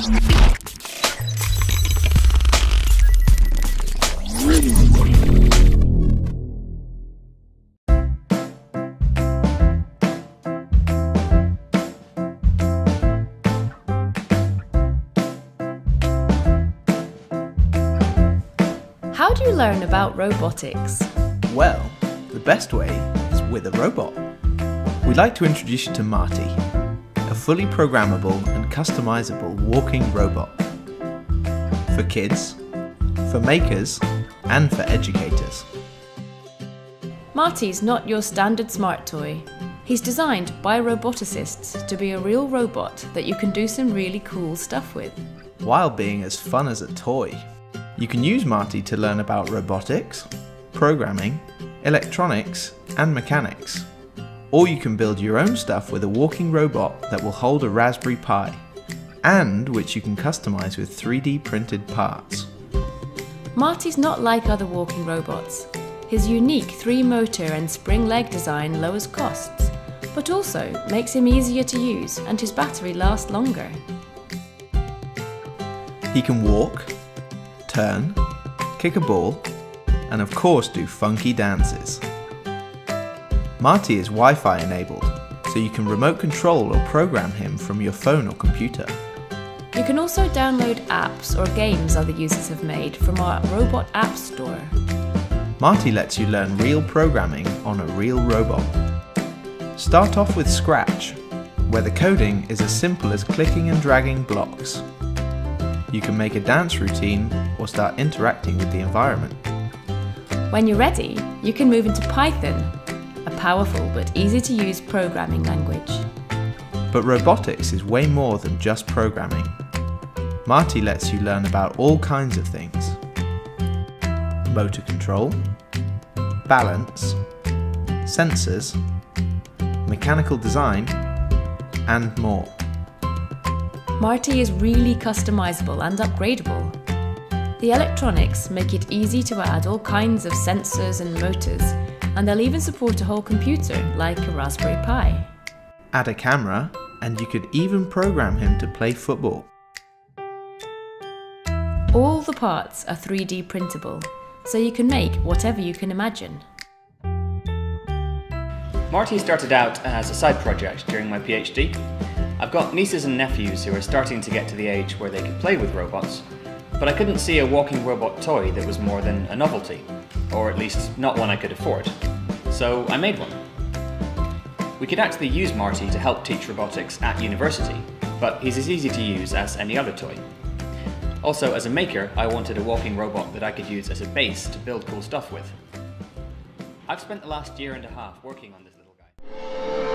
How do you learn about robotics? Well, the best way is with a robot. We'd like to introduce you to Marty, a fully programmable and customizable walking robot. For kids, for makers, and for educators. Marty's not your standard smart toy. He's designed by roboticists to be a real robot that you can do some really cool stuff with. While being as fun as a toy. You can use Marty to learn about robotics, programming, electronics, and mechanics. Or you can build your own stuff with a walking robot that will hold a Raspberry Pi, and which you can customize with 3D printed parts. Marty's not like other walking robots. His unique 3-motor and spring leg design lowers costs, but also makes him easier to use and his battery lasts longer. He can walk, turn, kick a ball, and of course do funky dances. Marty is Wi-Fi enabled, so you can remote control or program him from your phone or computer. You can also download apps or games other users have made from our Robot App Store. Marty lets you learn real programming on a real robot. Start off with Scratch, where the coding is as simple as clicking and dragging blocks. You can make a dance routine or start interacting with the environment. When you're ready, you can move into Python, a powerful but easy to use programming language. But robotics is way more than just programming. Marty lets you learn about all kinds of things. Motor control, balance, sensors, mechanical design, and more. Marty is really customizable and upgradable. The electronics make it easy to add all kinds of sensors and motors, and they'll even support a whole computer like a Raspberry Pi. Add a camera, and you could even program him to play football. All the parts are 3D printable, so you can make whatever you can imagine. Marty started out as a side project during my PhD. I've got nieces and nephews who are starting to get to the age where they can play with robots, but I couldn't see a walking robot toy that was more than a novelty, or at least not one I could afford. So I made one. We could actually use Marty to help teach robotics at university, but he's as easy to use as any other toy. Also, as a maker, I wanted a walking robot that I could use as a base to build cool stuff with. I've spent the last 1.5 years working on this little guy.